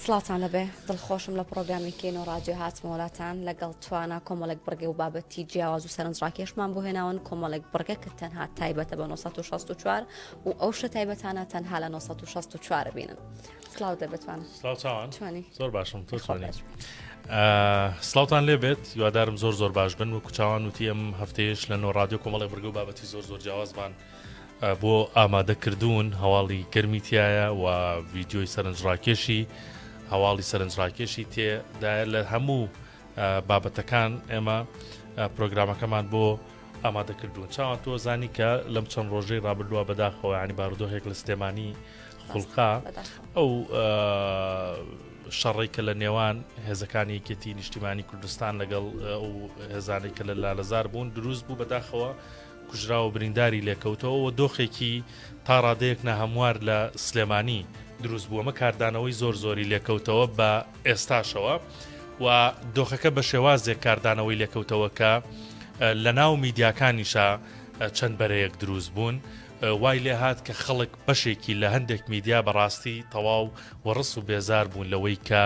سڵاتان لەبێ دڵخۆشم لە پرۆگرامیکەین و رادیۆ هاتمەوەلاتان لەگەڵ توانە کۆمەڵێک بڕگە و بابەتی جیاواز و سەرنجڕاکێشمان بۆ هێناون کۆمەڵێک بڕگە کە تەنها تایبەتە بە 1964 و ئەو شە تایبەتانە تەنها لە 1964 بینن. سلااو دەبێتوانە سلااوان زۆر باشم تۆ سلااوان لێبێت یوادارم زۆر باش بن و کوچاوان وتی ئەم هەفتەیەش لە نۆ رادیۆ کۆمەڵی بڕگە و بابەتی زۆر جیاوازمان بۆ ئامادەکردوون هەواڵی گەرمیتیایە و ڤیددیۆی سەرنجڕاکێشی هەواڵی سەرنجڕاکێشی تێدایە لە هەموو بابەتەکان ئێمە پرۆگرامەکەمان بۆ ئامادەکردوون چاوان تۆ زانی کە لەم چەند ڕۆژەی ڕابردووە بەداخەوە ینی بارودۆخێک لە سلێمانی خوڵقا ئەو شەڕێک کە لە نێوان هێزەکانی یەکێتی نیشتیمانی کوردستان لەگەڵ ئەو هێزانەی کە لە لالەزار بوون دروست بوو بەداخەوە کوژرا و برینداری لێکەوتەوە و دۆخێکی تا ڕادەیەک نەهەموار لە سلێمانی دروست بووەمە کاردانەوەی زۆری لێکەوتەوە بە ئێستاشەوە و دۆخەکە بە شێوازێک کاردانەوەی لێکەوتەوە کە لە ناو میدیاکانیشا چەند بەرەیەک دروست بوون وای لێ هات کە خەڵک بەشێکی لە هەندێک میدیا بەڕاستی تەواو وەڕس و بێزار بوون لەوەی کە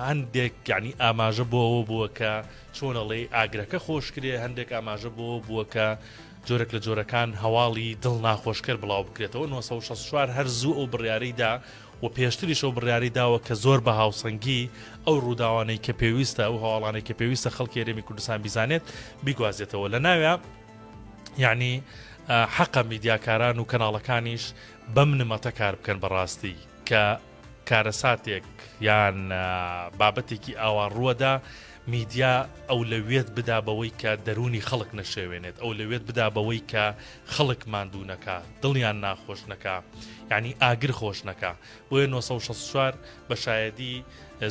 هەندێک یعنی ئاماژە بۆەوە بووە کە چۆنەڵێ ئاگرەکە خۆشکرێ هەندێک ئاماژە بووە کە جۆرێک لە جۆرەکان هەواڵی دڵ ناخۆشکرد بڵاو بکرێتەوە 1964 هەرزوو ئەو بڕیارەیدا و پێشتریش ئەو بڕیاری داوە کە زۆر بە هاوسەنگی ئەو ڕووداوانەی کە پێویستە ئەو هەواڵانەی کە پێویستە خەڵکی هەرێمی کوردستان بیزانێت بیگوازێتەوە لە ناوێ یعنی حەقە میدیاکاران و کەناڵەکانیش بەم نمەتە کار بکەن بەڕاستی کە کارەساتێک یان بابەتێکی ئاوان ڕووەدا میدیا ئەولەوێت بدا بەوەی کە دەرونی خەڵک نەشێوێنێت ئەولەوێت بدا بەوەی کە خەڵک ماندوو نەکا دڵیان ناخۆش نەکا یعنی ئاگر خۆش نەکا بۆیە 1964 بە شایەدی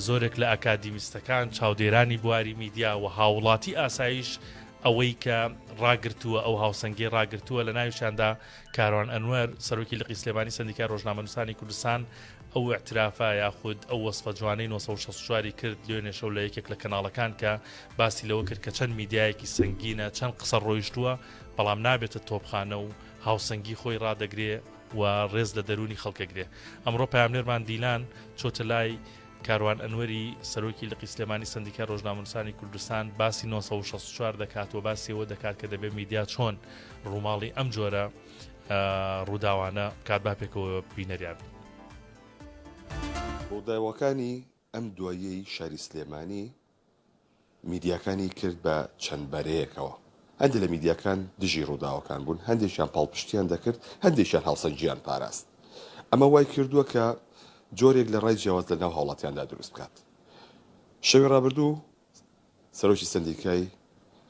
زۆرێک لە ئاکادیمیستەکان چاودێرانی بواری میدیا و هاوڵاتی ئاسایش ئەوەی کە ڕاگرتووە ئەو هاوسەنگی ڕاگرتووە لە ناویشاندا کاروان ئەنوەر سەرۆکی لقی سلێمانی سەندیکای ڕۆژنامەنووسانی کوردستان ئەو اعترافە یاخود ئەو وەسفە جوانەی 1964 کرد لێنێ شەو لە یەکێک لە کەناڵەکان کە باسی لەوە کرد کە چەند میدیایەکی سنگینە چەند قسە ڕۆیشتووە بەڵام نابێتە تۆپخانە و هاوسەنگی خۆی ڕادەگرێ و ڕێز لە دەرونی خەڵکەگرێ ئەمڕۆ پامنێرمان دیلان چۆتە لای کاروان ئەنوەری سەرۆکی لقی سلێمانی سەندیکای ڕۆژنامەنووسانی کوردستان باسی 1964 دەکات و باسیەوە دەکات کە دەبێت میدیا چۆن ڕووماڵی ئەم جۆرە ڕووداوانە کات با پێکەوە بینەریاب ڕووداوەکانی ئەم دواییەی شاری سلێمانی میدیاکانی کرد بە چەند بەرەیەکەوە هەندێک لە میدیاکان دژی ڕووداوەکان بوون هەندێکیان پاڵپشتیان دەکرد هەندێکیان هەڵسەنگیان پاراست ئەمە وای کردووە کە جۆرێک لە ڕای جیاواز لە ناو هاوڵاتیاندا دروست بکات شەوی ڕابردوو سەرۆکی سەندیکای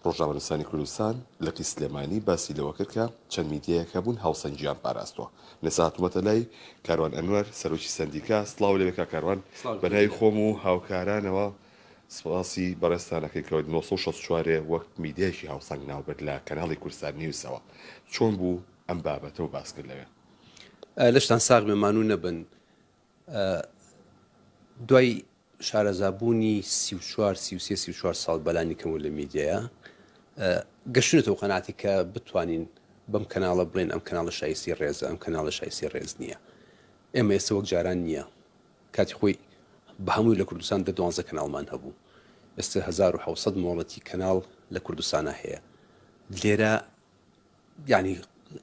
ڕۆژنامەنووسانی کوردستان لقی سلێمانی باسی لەوە کرد کە چەند میدیایەکە بوون هاوسەنگیان پاراستوە لەسا هاتوومەتە لای کاروان ئەنوەر سەرۆکی سەندیکا سڵاو لەوێ کاروان بەناوی خۆم و هاوکارانەوە سپاسی بەڕێستانەکەی کەوت 1964 وەک میدیایکی هاوسەنگ ناوبەر لە کەناڵی کوردستان نیوسەوە چۆن بوو ئەم بابەتە و باس کرد لەوێ لەشتان ساغ مێمانوو نەبن دوای شارەزابوونی 34 ساڵ بەلانی کەمو لە میدیایە گەشتونێتەوە قەناعەتی کە بتوانین بەم کەناڵە بڵێن ئەم کەناڵە شایستی ڕێزە ئەم کەناڵە شایستی ڕێز نییە ئێمە ئێستا وەک جاران نییە کاتی خۆی بە هەمووی لە کوردستان 12 کەناڵمان هەبوو ئێستا 1700 مۆڵەتی کەناڵ لە کوردستانە هەیە لێرە یعنی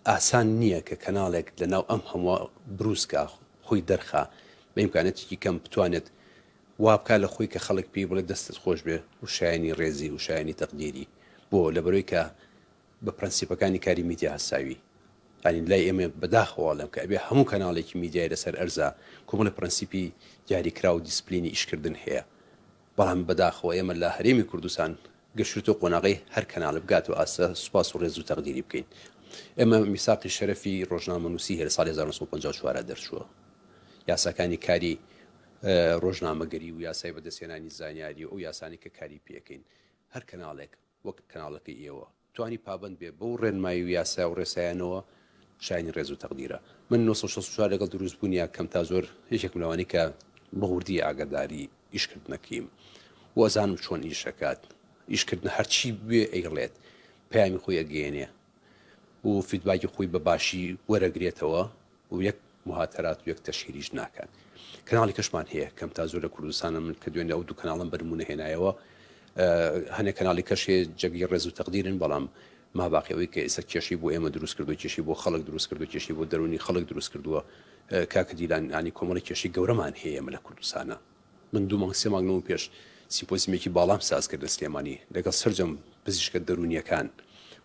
ئاسان نییە کە کەناڵێک لە ناو ئەم هەموو بروسکە خۆی دەرخا بە ئیمکانەتێکی کەم بتوانێت وابکە لە خۆی کە خەڵک پێی بڵێ دەستت خۆش بێ و شایانی ڕێزی و شایانی تەقدیری بۆ لەبەرەوەی کە بە پرەنسیپەکانی کاری میدیا هەساوی ینی لای ئێمە بەداخەواڵم کە ئەبێ هەموو کەناڵێکی میدیای لەسەر ئەرزا کۆمەڵە پرەنسیپی دیاریکرا و دیسپلینی ئیشکردن هەیە بەڵام بەداخەوە ئێمە لە هەرێمی کوردستان گەشتو قۆناغی هەر کەناڵ بگات و ئاسە سوپاس و ڕێز و تەقدیری بکەین ئێمە میساقی شەرەفی ڕۆژنامەنووسی هەیە ساڵی 1954 دەرچووە یاساکانی کاری ڕۆژنامەگەری و یاسای بەدەستێنانی زانیاری و یاسانی کە کاری پێکەین هەر کەناڵێک وەک کەناڵەکەی ئێوە توانی پابند بێ بەو ڕێنمایی و یاسا و ڕێسایانەوە شایانی ڕێز و تەقدیرە من 1964 لەگەڵ دروستبوونیە کەم تا زۆر یەکێک ملەوانی کە بەوردی ئاگاداری ئیشکردنەکەیم وەزانم چۆن ئیشەکات ئیشکردن هەرچی بێ ئەیڵێت پەیامی خۆی ئەگەێنێ و فیدباکی خۆی بە باشی وەرەگرێتەوە و یەک مهاترات و یەک تەشهیریش ناکات. کەناڵی کەشمان هەیە کەم تا زۆر لە کوردستانە من کە دوێنێ ئەو دوو کەناڵم بەرمونە هێنایەوە هەنێک کەناڵی کەشێ جەگی ڕێز و تەقدیرن بەڵام ما باقیەوەی کە ئێستا کێشی بۆ ئێمە دروست کردو کێشی بۆ خەڵک دروست کردو کێشی بۆ دەرونی خەڵک دروست کردووە کاکە دیلان ینی کۆمەڵی کێشی گەورەمان هەیە ئێمە لە کوردستانە. من 2 مانگ 3 مانگەوە پێش سیمپۆزیمێکی باڵام ساز کرد لە سلێمانی لەگەڵ سەرجەم پزیشکە دەرونیەکان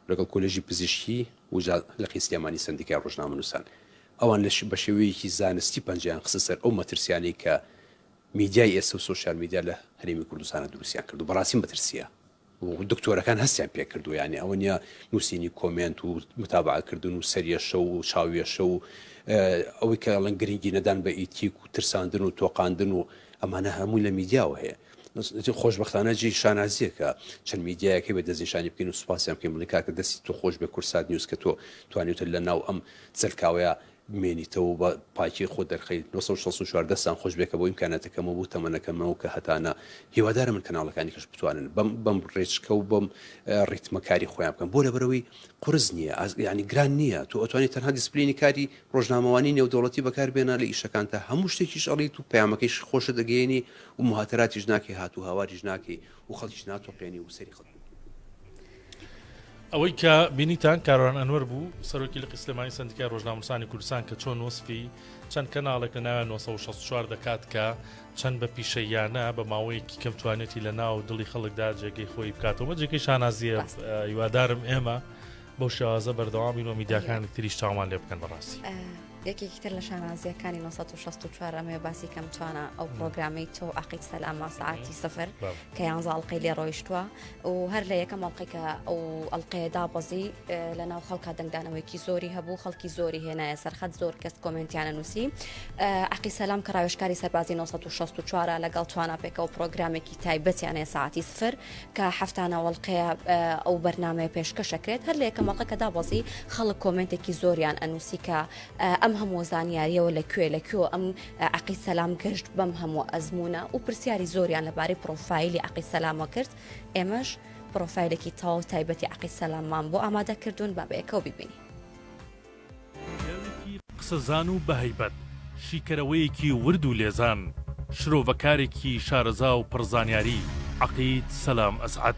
لەگەڵ کۆلێژی پزیشکی و لەقی سلێمانی سندیکای ڕۆژنامەنووسان ئەوان بە شێوەیەکی زانستی پەنجیان خستە سەر ئەو مەترسیانەی کە میدیای ئێستا و سۆشیال میدیا لە هەرێمی کوردستانە دروستیان کرد و بەڕاستی مەترسیە و دکتۆرەکان هەستیان پێ کردو یعنی ئەوە نیە نووسینی کۆمنت و متابعەکردن و سەریەشە و چاویێشە و ئەوەی کە ئەڵەن گرنگی نەدان بە ئیتیک و ترساندن و تۆقاندن و ئەمانە هەمووی لە میدیاوە هەیە. خۆشبەختانە جێی شانازیە کە چەند میدیایەکەی بە دەستنیشانی بکەین و سوپاسیان بکەین بڵێ کاکە دەستی تۆ خۆش بێ کورسات نیوز کە تۆ توانیتە لە ناو ئەم جەرگاوەیە بمێنیتەوە بە پاکی خۆ دەرخەیت 1964 دەستان خۆش بێکە بۆ ئیمکانەتەکەمە بوو تەمەنەکەمەوە کە هەتانە هیوادارە من کەناڵەکانی کەش بتوانن بەم ڕێچکە و بەم ڕیتمەکاری خۆیان بکەن بۆ لەبەرەوەی قورس نییە ینی گران نییە تۆ ئەتوانیت تەنها دیسپلینی کاری ڕۆژنامەوانی نێودەوڵەتی بەکاربێنە لە ئیشەکانتە هەموو شتێکیش ئەڵیت و پەیامەکەیش خۆشە دەگەێنی و مهاتەراتیش ناکەی هاتوو هاواریش ناکەی و خەڵکیش ناتۆقێنی و سەری خەڵک ئەوەی کە بینیتان کاروان ئەنوەر بوو سەرۆکی لە سلێمانی سندیکای ڕۆژنامەنووسانی کوردستان کە چۆن وەسفی چەند کەناڵێک لە ناویان 1964 دەکات کە چەند بە پیشەیانە بە ماوەیەکی کەم توانێتی لە ناو دڵی خەڵکدا جێگەی خۆی بکاتەوە جێگەی شانازیە هیوادارم ئێمە بەو شێوازە بەردەوام بین و میدیاکانی تریش تاوان لێ بکەن بەڕاستی. یەکێکی تر لە شانازیەکانی 1964 ئەمێ باسی کەم توانە ئەو پرۆگرامی تۆ عقید سەلامە ساعتی سفر کە 11 ئەڵقەی لێ ڕۆیشتووە و هەر لە یەکەم ئەڵقەی کە ئەو ئەڵقەیە دابەزی لە ناو خەڵکا دەنگدانەوەیکی زۆری هەبوو خەڵکی زۆری هێنایە سەرخەت زۆر کەس کۆمنتیانە نووسی عقید سەلام کە ڕاوێژکاری سەربازی 1964 لەگەڵ توانە پێکەوە پرۆگرامێکی تایبەتیانەیە ساعتی سفر کە هەفتانە ئەڵقەیە ئەو بەرنامەیە پێشکەشەکرێت هەر لە یەکەم ئەڵقە کە دابەزی خەڵک کۆمنتێکی زۆریان ئەنووسی کە ئەم هەموو زانیاریەوە لەکوێ ئەم عقید سەلام گەشت بەم هەموو ئەزمونە و پرسیاری زۆریان لەبارەی پرۆفایلی عقید سەلامە کرد ئێمەش پرۆفایلێکی تاو تایبەتی عقید سەلامان بۆ ئامادەکردوون با بەیەکەوە ببینی. قسەزان و بەهەیبەت شیکەرەوەیەکی ورد و لێزان شرۆڤەکارێکی شارەزا و پڕزانیاری عقید سەلام ئەسعەد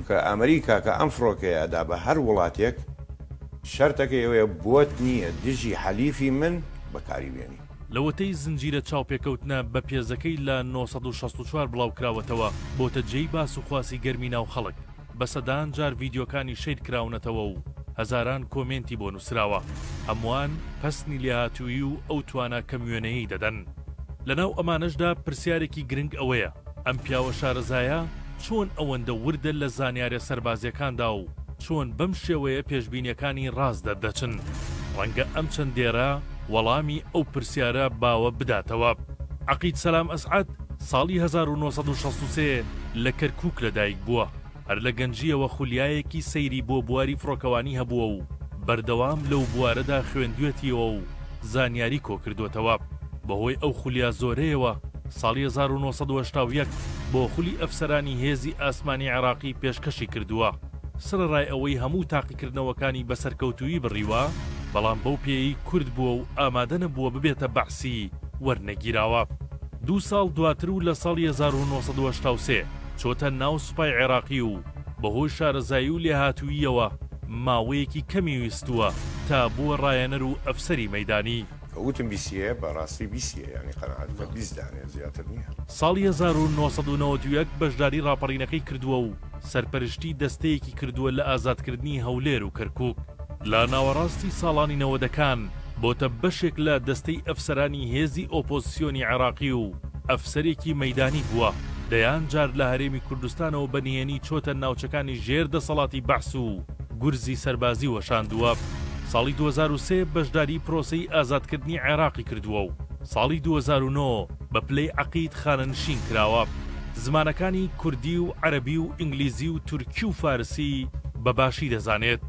کە ئەمریکا کە ئەم فڕۆکەیەدا بە هەر وڵاتێک شەرتەکە ئەوەیە بۆت نییە دژی حەلیفی من بەکاری بێنی لەوەتەی زنجیرە چاوپێکەوتنە بە پێزەکەی لە 1964 بڵاوکراوەتەوە بۆتە جێی باس و خواسی گەرمی ناو خەڵک بە سەدان جار ڤیدیۆکانی شەید کراونەتەوە و هەزاران کۆمنتی بۆ نووسراوە هەمووان پەسنی لێهاتووی و ئەو توانە کە میوێنەیی دەدەن. لەناو ئەمانەشدا پرسیارێکی گرنگ ئەوەیە ئەم پیاوە شارەزایە چۆن ئەوەندە وردە لە زانیارە سەربازیەکاندا و چۆن بەم شێوەیە پێشبینیەکانی ڕاست دەردەچن ڕەنگە ئەم چەندێرە وەڵامی ئەو پرسیارە باوە بداتەوە. عقید سەلام ئەسعەد ساڵی 1963 لە کەرکووک لەدایک بووە هەر لە گەنجیەوە خولیایەکی سەیری بۆ بواری فڕۆکەوانی هەبووە و بەردەوام لەو بوارەدا خوێندوێتیەوە و زانیاری کۆکردوێتەوە بەهۆی ئەو خولیا زۆرەیەوە ساڵی 1970 بۆ خولی ئەفسەرانی هێزی ئاسمانی عێراقی پێشکەشی کردووە سرەڕای ئەوەی هەموو تاقیکردنەوەکانی بەسەرکەوتووی بڕیوە بەڵام بەو پێی کورد بووە و ئامادە نەبووە ببێتە بەحسی وەرنەگیراوە. 2 ساڵ دواتر و لە ساڵی 1970 چۆتە ناو سوپای عێراقی و بەهۆی شارەزایی و لێهاتوویەوە ماوەیەکی کەمی ویستووە تا بووە ڕایەنەر و ئەفسەری مەیدانی. وتم بیسیە بەڕاستی بیسیە ینی قەنەعەت بە بیستدانێ زیاتر نییە. ساڵی 1991 بەشداری ڕاپەڕینەکەی کردووە و سەرپەرشتی دەستەیەکی کردووە لە ئازادکردنی هەولێر و کەرکووک. لە ناوەڕاستی ساڵانی 90ەکان بۆتە بەشێک لە دەستەی ئەفسەرانی هێزی ئۆپۆزیسیۆنی عێراقی و ئەفسەرێکی مەیدانی بووە. دەیان جار لە هەرێمی کوردستانەوە بەنیێنی چۆتە ناوچەکانی ژێر دەسەڵاتی بەحس و گورزی سەربازی وەشاندووە. ساڵی 2003 بەشداری پرۆسەی ئازادکردنی عێراقی کردووە و ساڵی 2009 بە پلەی عەقید خانەنشین کراوە. زمانەکانی کوردی و عەرەبی و ئینگلیزی و تورکی و فارسی بەباشی دەزانێت.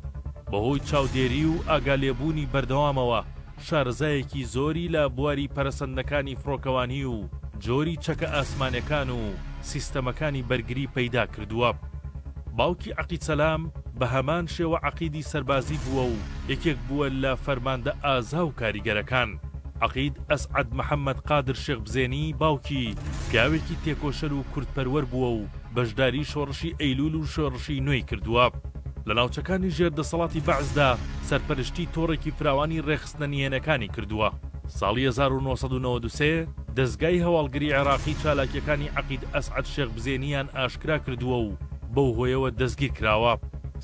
بەهۆی چاودێری و ئاگالێبوونی بەردەوامەوە شارەزایەکی زۆری لە بواری پەرەسەندەکانی فڕۆکەوانی و جۆری چەکە ئاسمانەکان و سیستەمەکانی بەرگری پەیدا کردووە. باوکی عەقید سەلام بە هەمان شێوە عەقیدی سەربازی بووە و یەکێک بووە لە فەرماندە ئازا و کاریگەرەکان. عقید ئەسعەد محەممەد قادر شێخ بزێنی باوکی پیاوێکی تێکۆشەر و کورتپەروەەر بووە و بەشداری شۆڕشی ئەیلول و شۆڕشی نوێی کردووە. لە ناوچەکانی ژێردەسەڵاتی بەعزدا سەرپەرشتی تۆڕێکی فراوانی ڕێخستنە نهێنەکانی کردووە. ساڵی 1993 دەستگای هەواڵگری عێراقی چالاکیەکانی عەقید ئەسعەد شێخ بزێنیان ئاشکرا کردووە و بەو هۆیەوە دەستگیر کراوە.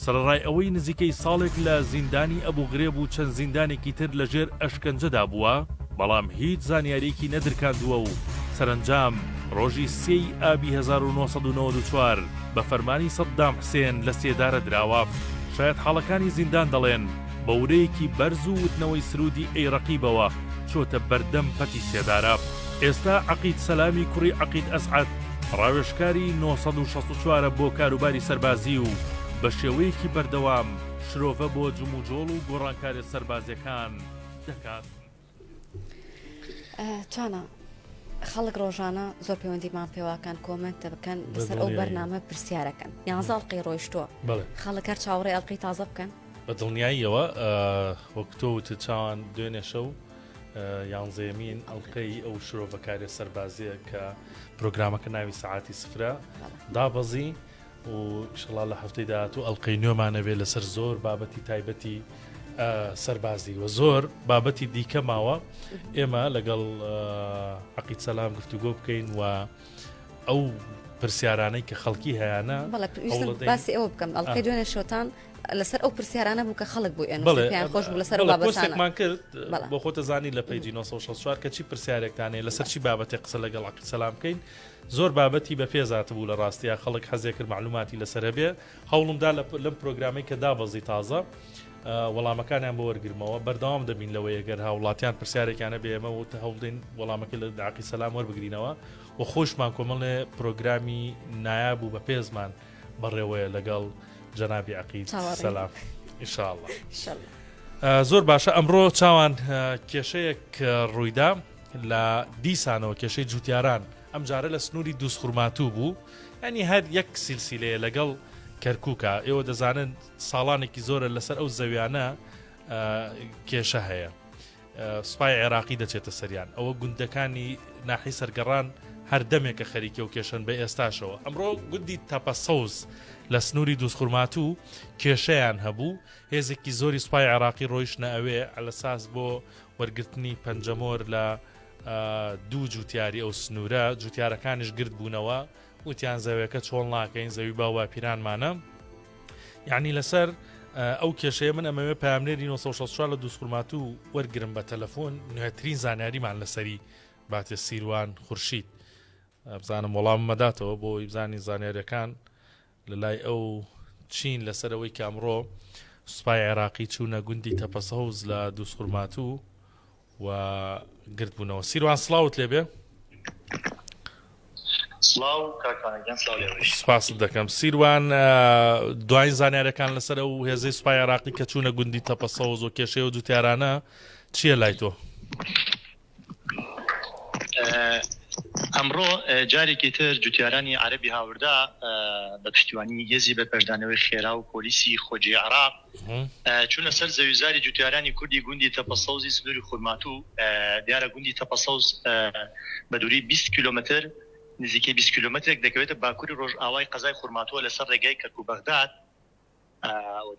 سەرڕای ئەوەی نزیکەی ساڵێک لە زیندانی ئەبوو غرێب و چەند زیندانێکی تر لەژێر ئەشکەنجەدا بووە، بەڵام هیچ زانیاریەکی نەدرکاندووە و سەرنجام ڕۆژی 3 ئابی 1994 بە فەرمانی سەدام حوسێن لە سێدارە دراوە. شاید حاڵەکانی زیندان دەڵێن بە ورەیەکی بەرز و وتنەوەی سرودی ئەیڕەقیبەوە چۆتە بەردەم پەتی سێدارە. ئێستا عەقید سەلامی کوڕی عەقید ئەسعەد ڕاوێژکاری 964 بۆ کاروباری سەربازی و بە شێوەیەکی بەردەوام شرۆڤە بۆ جموجۆڵ و گۆڕانکاری سەربازیەکان دەکات. توانە خەڵک ڕۆژانە زۆر پەیوەندیمان پێواکان کۆمنتە بکەن لەسەر ئەو بەرنامە پرسیارەکەن. 11 ئەڵقەی ڕۆیشتووە خەڵک هەر چاوەڕێی ئەڵقەی تازە بکەن. بە دڵنیاییەوە وەکتۆوتە چاوان دوێنێ شەو 11مین ئەڵقەی ئەو شرۆڤەکاری سەربازیە کە پرۆگرامەکە ناوی سەعاتی سفرە دابەزی و ئینشەڵا لە هەفتەی داهاتوو ئەڵقەی نوێمانە بێ لەسەر زۆر بابەتی تایبەتی سەربازی و زۆر بابەتی دیکە ماوە. ئێمە لەگەڵ عەقید سەلام گفتوگۆ بکەین و ئەو پرسیارانەی کە خەڵکی هەیەە باسی ئەوە بکەم ئەڵقەی دوێنێ شۆتان لەسەر ئەو پرسیارانە بوو کە خەڵک بوو ئێن خۆش بوو لەسەر بابەتمان کرد بۆ خۆتە زانی لە پەیجی 964 کە چی پرسیارێکتانەیە لەسەر چی بابەتی قسە لەگەڵ عەقید سەلام بکەین. زۆر بابەتی بە پێزات بوو لە ڕاستیە خەڵک حەزێ کرد معلوماتی لەسەر بێ. هەوڵمدا لەم پرۆگرامی کە دابەزی تازە وەڵامەکانیان بۆ وەرگرمەوە بەردەوام دەبین لەوەیە گەر هاوڵاتیان پرسیارێکیانە بێمە و هەوڵدەین وەڵامەکە لە عەقید سەلام وەربگرینەوە و خۆشمان کۆمەڵێ پرۆگرامی نایاب و بە پێزمان بەڕێوەیە لەگەڵ جەنابی عەقید سەلام ئینشاءڵڵا. زۆر باشە. ئەمڕۆ چاوان کێشەیەک ڕوویدا لە دیسانەوە کێشەی جوتیاران ئەم جارە لە سنووری دووسخورماتوو بوو. ینی هەر یەک سیلسیلەیە لەگەڵ کەرکووکە. ئێوە دەزانن ساڵانێکی زۆرە لەسەر ئەو زەویانە کێشە هەیە. سوپای عێراقی دەچێتە سەریان. ئەوە گوندەکانی ناحی سەرگەڕان هەر دەمێکە خەریکە و کێشن بە ئێستاشەوە. ئەمڕۆ گوندی تەپەسەوز لە سنووری دووسخورماتوو کێشەیان هەبوو. هێزێکی زۆری سوپای عێراقی ڕۆیشتە ئەوێ ئەلەساس بۆ وەرگرتنی پەنجەمۆر لە دوو جوتیاری ئەو سنوورە. جوتیارەکانیش گرت بوونەوە وتیان زەویەکە چۆڵ ناکەین زەوی باوە پیرانمانە. یعنی لەسەر ئەو کێشەیە من ئەمەوێ پامنێری 964 لە دووسخورماتوو وەرگرم بە تەلەفۆن نوێترین زانیاریمان لەسەری باتێ سیروان خورشید. بزانم وەڵام مەداتەوە بۆ بزانی زانیاریەکان لە لای ئەو چین لەسەرەوەی کە ئەمڕۆ سوپای عێراقی چوونە گوندی تەپەسەوز لە دووسخورماتوو و گرت بوونەوە. سیروان سڵاوت لێبێ. سپاس دەکەم. سیروان دوای زانیارەکان لەسەر ئەو هێزەی سوپای عێراقی کە چوونە گوندی تەپەسەوز و کێشەی و جوتیارانە چییە لای تۆ؟ ئەمڕۆ جارێکی تر جوتیارانی عەرەبی هاوردا بە پشتیوانی هێزی بەپەردانەوەی خێرا و پۆلیسی خۆجی عێراق چوونە سەر زەویزاری جوتیارانی کوردی گوندی تەپەسەوزی سنووری خورماتوو. دیارە گوندی تەپەسەوز بە دووری 20 کیلۆمەتر نزیکەی 20 کیلۆمەترێک دەکەوێتە باکووری ڕۆژئاوای قەزای خورماتووە لەسەر ڕێگای کەرک و بەغداد.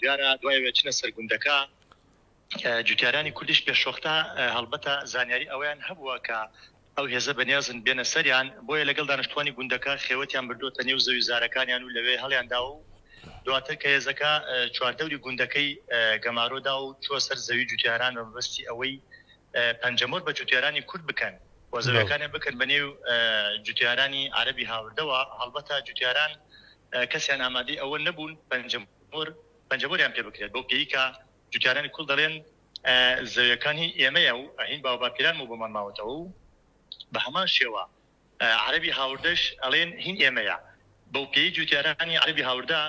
دیارە دوایەوە چنە سەر گوندەکە جوتیارانی کوردیش پێشوەختە هەڵبەتە زانیاری ئەویان هەبووە کە ئەو هێزە بەنیازن بێنە سەریان بۆیە لەگەڵ دانیشتوانی گوندەکە خێوەتیان بردووەتە نێو زەویزارەکانیان و لەوێ هەڵیاندا و دواتر کە هێزەکە چواردەوری گوندەکەی گەمارۆدا و چوە سەر زەوی جوتیاران بە مەبەستی ئەوەی پەنجەمۆر بە جوتیارانی کورد بکەن وەزەوەکانیان بکەن بە نێو جوتیارانی عەرەبی هاوردەوە. هەڵبەتە جوتیاران کەسیان ئامادەی ئەوە نەبوون پەنجەمۆریان پێ بکرێت بۆ پێی کە جوتیارانی کوڵ دەڵێن زەویەکانی ئێمەیە و هین باوەباپیران و بۆمان ماوەتەوە و بە هەمان شێوە عەرەبی هاوردەش ئەڵێن هین ئێمەیە. بەو پێی جوتیارانی عەرەبی هاوردا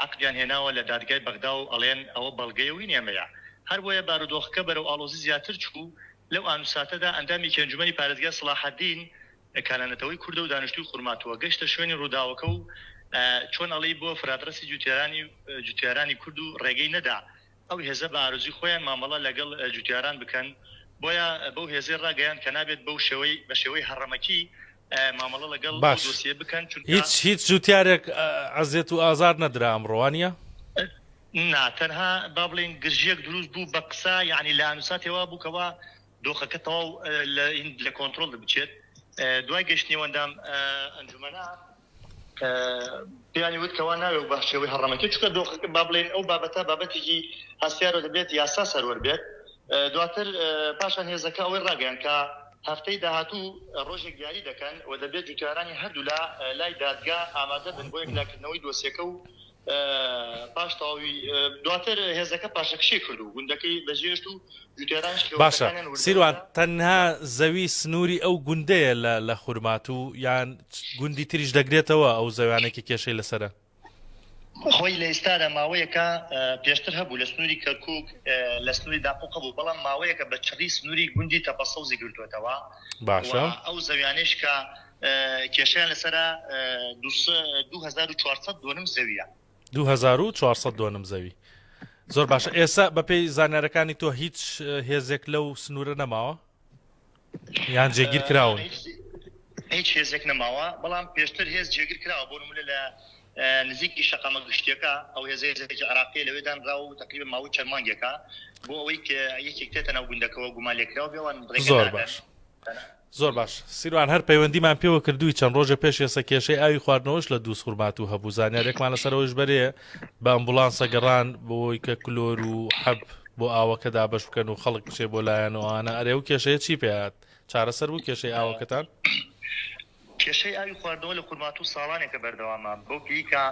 عەقدیان هێناوە لە دادگای بەغدا و ئەڵێن ئەوە بەڵگەی و هین ئێمەیە. هەر بۆیە بارودۆخەکە بەرەو ئاڵۆزی زیاتر چوو. لەو ئانوساتەدا ئەندامی کەنجومەنی پارێزگای سڵاحەدین کارانەتەوەی کوردە و دانیشتووی خورماتووە گەشتە شوێنی ڕووداوەکە و چۆن ئەڵێی بۆ فرادرەسی جوتیارانی کورد و ڕێگەی نەدا ئەو هێزە بە ئارزوی خۆیان مامەڵە لەگەڵ جوتیاران بکەن بۆیە بەو هێزی ڕاگەیان کە نابێت بە شێوەی هەڕەمەکی مامەڵە لەگەڵ دۆسیە بکەن هیچ جوتیارێک عەزیەت و ئازار نەدرا ئەمڕۆوانە؟ نا تەنها با بڵێن گرژیەک دروست بوو بە قسە یعنی لە نووساتەوە بووکەوە دۆخەکە تەواو لە کۆنتترۆل دەبچێت دوای گەشتنیوەندام ئەنجومەنا پێیانی وتکەوە ناوێت بە شێوەی هەڕەمەکە چکە دۆخەکە با بڵێن ئەو بابەتە بابەتێکی هەستیارە دەبێت یاسا سەروەر بێت دواتر پاشان هێزەکە ئەوەی ڕاگەیان کە هەفتەی داهاتوو ڕۆژێک دیاری دەکەن و دەبێت جوتیارانی هەردوو لای دادگا ئامادە بن بۆ یەکلاکردنەوەی دۆسیەکە و پاش تەواوی دواتر هێزەکە پاشەکشی کردو گوندەکەی بەجێشت و جوتیارانش باشە سیروان تەنها زەوی سنووری ئەو گوندەیە لە خورمات و یان گوندی تریش دەگرێتەوە ئەو زەویانێکی کێشەی لەسرە خۆی لە ئێستادا ماوەیەکە پێشتر هەبوو لە سنووری کەرکووک لە سنووری داپۆقە بوو بەڵام ماوەیەکە بە چڕی سنووری گوندی تەپەسەوزی گرتوێتەوە باشە ئەو زەویانش کە کێشەیان لەسرە 2400 دۆنم زەویە 2400 دۆنم زەوی زۆر باشە ئێستا بەپێی زانیارەکانی تۆ هیچ هێزێک لەو سنوورە نەماوە یان جێگیر کراون هیچ هێزێک نەماوە بەڵام پێشتر هێز جێگیر کراوە بۆ نمونە لە نزیکی شەقامە گشتیەکە ئەو هێزێکی عراقی لەوێدانرا و تقریبا ماوەی چەند مانگێکە بۆ ئەوەی کە یەکێک تێتە ناو گوندەکەەوە گومان لێکراوە بێوان زۆر باش زۆر باش سیروان هەر پەیوەندیمان پێوە کردووی چەند ڕۆژە پێش ێستا کێشەی ئاوی خواردنەوەش لە دووس خورمات و هەبوو زانیارێکمان لەسەرەوەش بەرێ بە ئەمبوڵانسە گەڕان بۆی کە کلۆر و حەب بۆ ئاوەکە دابەش بکەن و خەڵک بچێ بۆ لایەنەوەوانە ئەرێ و کێشەیە چی پێات چارەسەر بوو کێشەی ئاوەکەتان کێشەی ئاوی خواردنەوە لە خورمات و ساڵانێکە بەردەوامە بۆ پیکە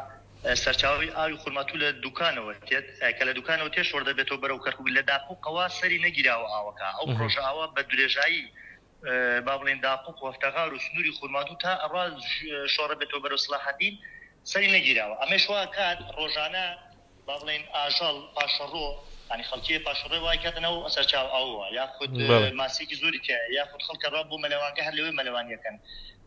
سەرچاوی ئاوی خورمات و لە دوکانەوە تێت کە لە دوکانەوە تێ شۆڕ دەبێتەوە بەرەو کەرکووک لە داپۆقەوە سەری نەگیراوە ئاوەکە ئەو ڕۆژاوە بە درێژایی با بڵێن داپۆق وەفتەغار و سنووری خورمات و تا ئەڕوا شۆڕە بێتەوە بەرەو سلاحەدین سەری نەگیراوە ئەمەش وا کات ڕۆژانە با بڵێن ئاژەڵ پاشەڕۆ ینی خەڵکی پاشەڕۆی وای کاتنەوە سەرچاو ئاوە یاخود ماسیکی زۆری تێ یاخود خەڵکە ڕا بۆ مەلەوانگە هەر لەوێ مەلەوانیەکەن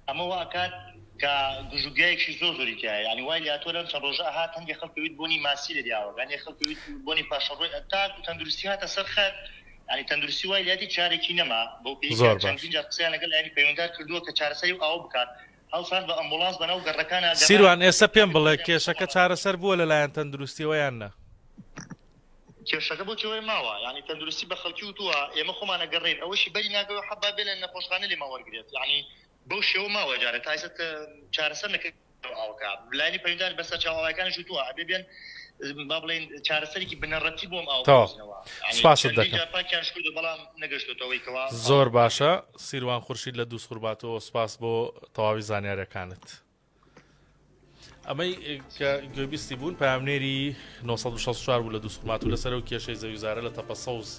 ئەمە وا کات کە گژوگایەکی زۆری تایە ینی وای لاتۆ لەم چەند ڕۆژە هات هەندێک خەڵکەویت بۆنی ماسی لە دیاوە یعنی خەڵکەویت بۆنی پاشەڕۆی ئەتاک و تەندروستی هاتە سەر خەت ینی تەندروستی وای لێتی چارێکی نەما بۆ چەندین جار قسەیان لەگەڵ ینی پەیوەنددار کردووە کە چارەسەری و ئاو بکات هەڵسان بە ئەمبوڵانس بەناو گەڕەکانە سیروان ئێستا پێم بڵێ کێشەکە چارەسەر بووە لەلایەن تەندروستیەوە یان نە کێشەکە بۆ چێوەی ماوە ینی تەندروستی بە خەڵکی وتووە ئێمە خۆمانە گەڕێن ئەوەشی بەری ناگەوە حەبا بێ لە نەخۆشخانە لێ ماوەرگرێت ینی بەو شێوە ماوە جارە تایسەت چارەسەر نەکرد ئاوکە بلانی پەیوەنددار بەسەر چاوەکانی وتووە ئەبێ بێن با بڵێن چارەسەرێکی بنەڕەتی بۆم سپاست دەکەم بەڵام نەگەشتەوەیکەوە زۆر باشە سیروان خورشید لە دووس خورماتەوە سپاس بۆ تەواوی زانیارەکانت ئەمەی کە گوێبیستی بوون پامنێری 964 بوو لە دووس خورمات و لەسەر و کێشەی زەویزارە لە تەپەسەوز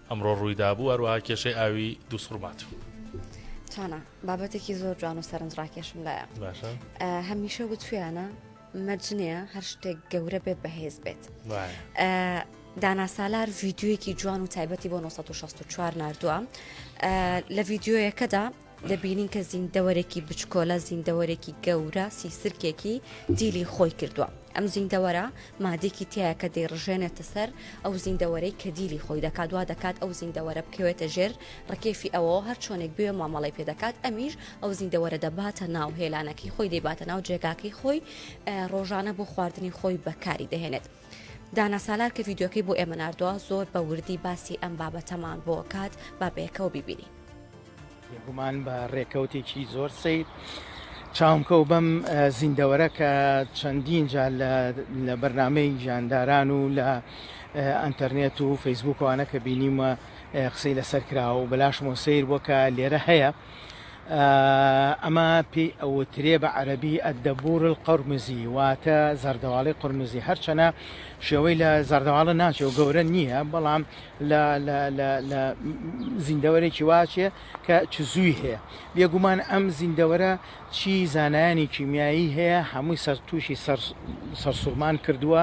ئەمڕۆ ڕوویدا بوو هەروەها کێشەی ئاوی دووس خورمات چانە بابەتێکی زۆر جوان و سەرنجڕاکێشم لایە هەمیشە وتویانە مەرجنەیە هەر شتێک گەورە بێت بەهێز بێت دانا سالار ڤیددیویەکی جوان و تایبەتی بۆ 964 نردووە لە ڤیددیۆیەکەدا دەبینین کە زیندەوەرێکی بچکۆلە زیندەوەرێکی گەورە سیسرکێکی دیلی خۆی کردووە ئەم زیندەوەرە مادێکی تایە کە دەیڕژێنێتە سەر ئەو زیندەوەرەی کە دیلی خۆی دەکات وا دەکات ئەو زیندەوەرە بکەوێتە ژێر ڕکێفی ئەوە هەر چۆنێک بێ مامەڵی پێدەکات ئەمیش ئەو زیندەوەرە دەباتە ناو هێلانەکەی خۆی دەیباتە ناو جێگاکەی خۆی ڕۆژانە بۆ خواردنی خۆی بەکاری دەهێنێت دانا سالار کە ڤیددیۆکەی بۆ ئێمە نردووە زۆر بە وردی باسی ئەم بابەتەمان بۆ کات با بەیەکەوە بیبینی گومان بە ڕێکەوتێکی زۆر سیر چاومکە و بەم زیندەوەرە کە چەندین جار لە بەرنامەی ژانداران و لە ئەنتەرنێت و فەیسبووکەوانە کە بینیمە قسەی لەسەر کراوە و بەلاشمەوە سیر بۆکە لێرە هەیە ئەمە پێی ئەوترێ بە عەرەبی ئەدەبور القەرمزی واتە زەردەواڵی قورمزی هەرچەنە شێوەی لە زەردەواڵە ناچێ و گەورە نییە بەڵام لە زیندەوەرێکی واچێ کە چزووی هەیە بێگومان ئەم زیندەوەرە چی زانایانی کیمیایی هەیە هەمووی سەرتوشی سەرسوڕمان کردووە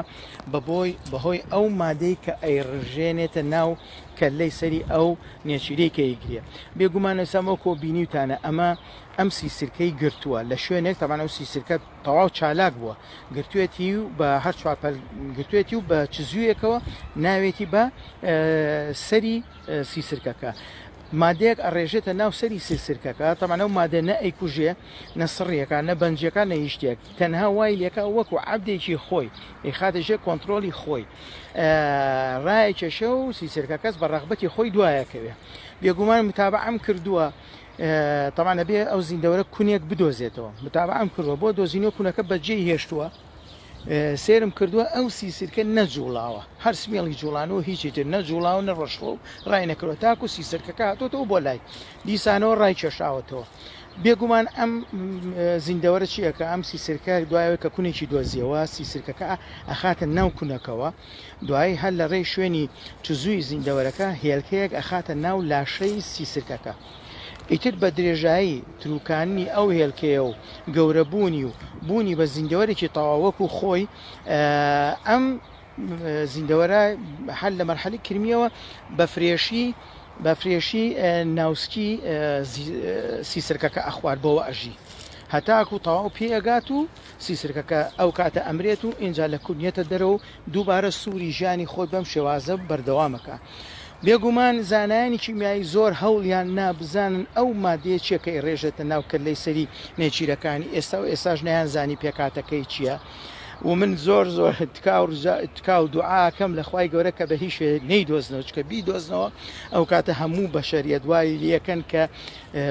بەهۆی ئەو مادەی کە ئەیڕژێنێتە ناو کەلەی سەری ئەو نێچیرەی کەیگرێ بێگومانە سەمەکۆ بینیوتانە ئەمە ئەم سیسرکەی گرتووە لە شوێنێک تاوان ئەو سیسرکە تەواو چالاک بووە گرتوێتی و بە هەر چوارپەل گرتوێتی و بە چزوویەکەوە ناوێتی بە سەری سیسرکەکە مادەیەک ئەڕێژێتە ناو سەری سرکەکە تەمانە و مادە نە ئەیکوژێ نەسڕیەکە نە بەنجەکان نەیشتێک تەنها وای لێکە وەکو عەبدێکی خۆی ئیخاتەژێ کۆنتترۆلی خۆی ڕای کێشە و سیسرکەکەس بە ڕەغبەتی خۆی دوایەکەوێ بێگومان متابعەم کردووە تەمانە بێ ئەو زیندەوەرە کونێک بدۆزێتەوە متابعەم کردووە بۆ دۆزینەوە کوونەکە بەجێی هێشتووە سێرم کردووە ئەو سیسرکە نەجوڵاوە هەر سمێڵی جوڵانەوە هیچی تر نەجوڵاو نەڕۆشڵ و ڕای نەکردەوە تاکو سیسرکەکە هاتۆتەوە بۆ لای دیسانەوە ڕای کێشاوەتەوە بێگومان ئەم زیندەوەرە چیەکە ئەم سیسرکە دوایەوە کە کونێکی دۆزیەوە سیسرکەکە ئەخاتە ناو کونەکەەوە دوایی هەر لە ڕێی شوێنی چزووی زیندەوەرەکە هێلکەیەک ئەخاتە ناو لاشەی سیسرکەکە ئیتر بە درێژایی تروکانی ئەو هێلکەیە و گەورەبوونی و بوونی بە زیندەوەرێکی تەواوەکو خۆی ئەم زیندەوەرە هەر لە مەرحەلی کرمیەوە بە فرێشی ناوسکی سیسرکەکە ئەخوار بەوە ئەژی هەتاکو تەواو پێگات و سیسرکەکە ئەو کاتە ئەمرێت و ئینجا لە کورنیەتە دەرەوە و دووبارە سووری ژیانی خۆی بەم شێوازە بەردەوامەکە بێگومان زانایانی کیمیایی زۆر هەوڵیان نابزانن ئەو مادەیە چێکەی ڕێژێتە ناو کردلەی سەری نێچیرەکانی ئێستا و ئێستاژ نەیان زانی پێکاتەکەی چییە و من زۆر تکاو دوعاکەم لە خوای گەورە کە بە هیچ شوێ نەیدۆزنەوە چکە بیدۆزنەوە ئەو کاتە هەموو بەشەریە دوای لەکەن کە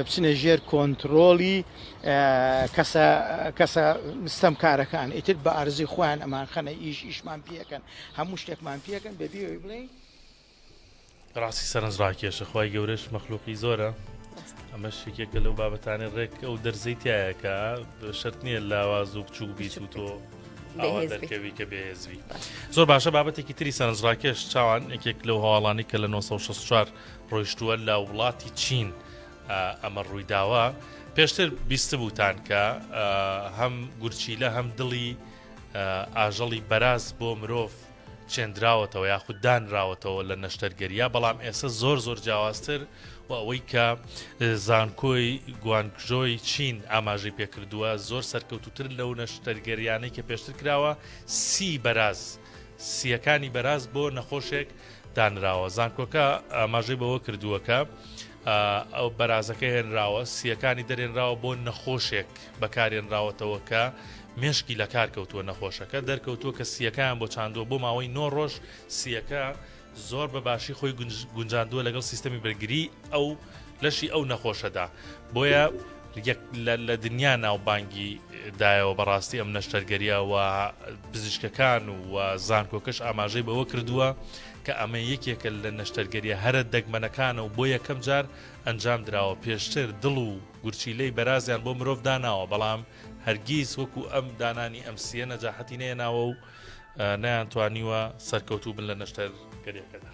بچنە ژێر کۆنتترۆلی کەسە ستەمکارەکان ئیتر بە ئارزی خۆیان ئەمان خەنە ئیشمان پێەکەن هەموو شتێکمان پێەکەن بەبێ بڵێ ڕاستی سەرنجڕاکێشە خی گەورەش مەخلوقی زۆرە ئەمە شتێکێکە لەو بابەتانێ ڕێک ئەو دەرزەی تایەکە شەرت نییە لاواز و بچوو بیت و تۆ ئەوە دەرکەوی کە بێزوی زۆر باشە بابەتێکی تری سەرنجڕاکێش چاوان یەکێک لەو هەواڵانی کە لە 1964 ڕۆیشتووە لە وڵاتی چین ئەمە ڕوویداوە پێشتر بیست بووتان کە هەم گورچیلە هەم دڵی ئاژەڵی بەراز بۆ مرۆڤ چێندراوەتەوە یاخود دانراوەتەوە لە نەشتەرگەریە بەڵام ئێستا زۆر جیاوازتر و ئەوەی کە زانکۆی گوانگژۆی چین ئاماژەی پێکردووە زۆر سەرکەوتوتر لەو نەشتەرگەریانەی کە پێشتر کراوە سیەکانی بەراز بۆ نەخۆشێک دانراوە زانکۆکە ئاماژەی بەوە کردووەکە ئەو بەرازەکە هێنراوە سیەکانی دەرێنراوە بۆ نەخۆشێک بەکارێنراوەتەوە کە مێشکی لە کار کەوتووە نەخۆشەکە دەرکەوتووە کە سیەکان بۆ چاندووە بۆ ماوەی 9 ڕۆژ سیەکە زۆر بە باشی خۆی گونجاندووە لەگەڵ سیستەمی بەرگری ئەو لەشی ئەو نەخۆشەدا بۆیە لە دنیا ناوبانگی دایەوە بەڕاستی ئەم نەشتەرگەریە و پزیشکەکان و زانکۆکەش ئاماژەی بەوە کردووە کە ئەمە یەکێکە لە نەشتەرگەریە هەرە دەگمەنەکانە و بۆ یەکەم جار ئەنجام درراوە پێشتر دڵ و گورچیلەی بەرازیان بۆ مرۆڤ داناوە بەڵام هەرگیز وەکو ئەم دانانی ئەمسیە نەجاحەتی نێناوە و نەیانتوانیوە سەرکەوتوو بن لە نەشتەرگەریەکەدا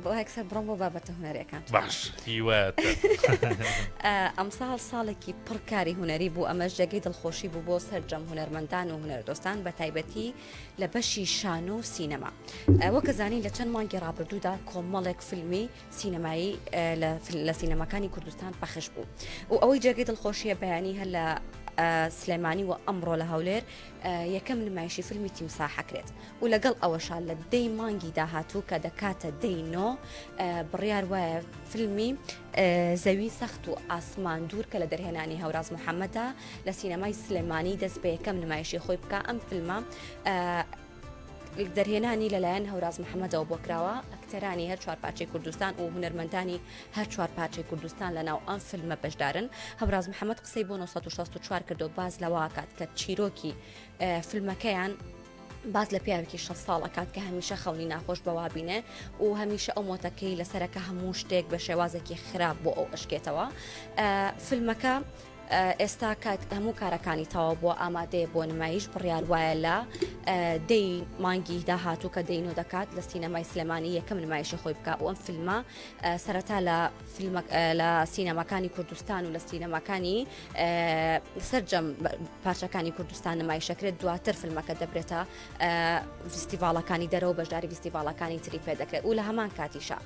بۆ هەکسەر بڕۆم بۆ بابەتە هونەرەکان باش هیوایەت ئەم ساڵێکی پڕکاری هونەری بوو ئەمەش جێگەی دڵخۆشی بوو بۆ سەررجەم هونەرمەندان و هونەردۆستان بە تایبەتی لە بەشی شانۆ و سینەما وەکە زانین لە چەند مانگی ڕابردوودا کۆمەڵێک فیلمی سینەمایی لە سینەماکانی کوردستان پەخش بوو و ئەوەی جێگەی دڵخۆشیە بەیانی هەر لە سلێمانی و ئەمڕۆ لە هەولێر یەکەم نمایشی فیلمی تیمساحەکرێت و لەگەڵ ئەوەشان لە دەی مانگی داهاتوو کە دەکاتە دەینۆ بڕیار وایە فیلمی زەوی سەخت و ئاسمان دوور کە لە دەرهێنانی هەوراز محەممەدا لە سینەمای سلێمانی دەست بە یەکەم نمایشی خۆی بکە ئەم فیلمە دەرهێنانی لەلایەن هەوراز محەممەدەوە بۆ کراوە ئەکتەرانی هەر چوار پارچەی کوردستان و هونەرمەندانی هەر چوار پارچەی کوردستان لەناو ئەم فیلمە بەشدارن هەوراز محەممەد قسەی بۆ 1964 کردو باز لەواکات کە چیرۆکی فیلمەکەیان باز لە پیاوێکی 6 ساڵەکات کە هەمیشە خەونی ناخۆش بەوابینێ و هەمیشە ئەو مۆتەکەی لەسەرەکە هەموو شتێک بە شێوازێکی خراپ بۆ ئەو ئەشکێتەوە فیلمەکە ئێستا هەموو کارەکانی تەواو بۆ ئامادەیە بۆ نمایش بڕیار وایە لە دەی مانگی داهاتوو کە دەینۆ دەکات لە سینەمای سلێمانی یەکەم نمایشی خۆی بکات و ئەم فیلمە سەرەتا لە سینەماکانی کوردستان و لە سینەماکانی سەررجەم پارچەکانی کوردستان نمایشەکرێت دواتر فیلمەکە دەبرێتە فستیڤالەکانی دەرەوە بەشداری فستیڤالەکانی تری پێ دەکرێت و لە هەمان کاتیشە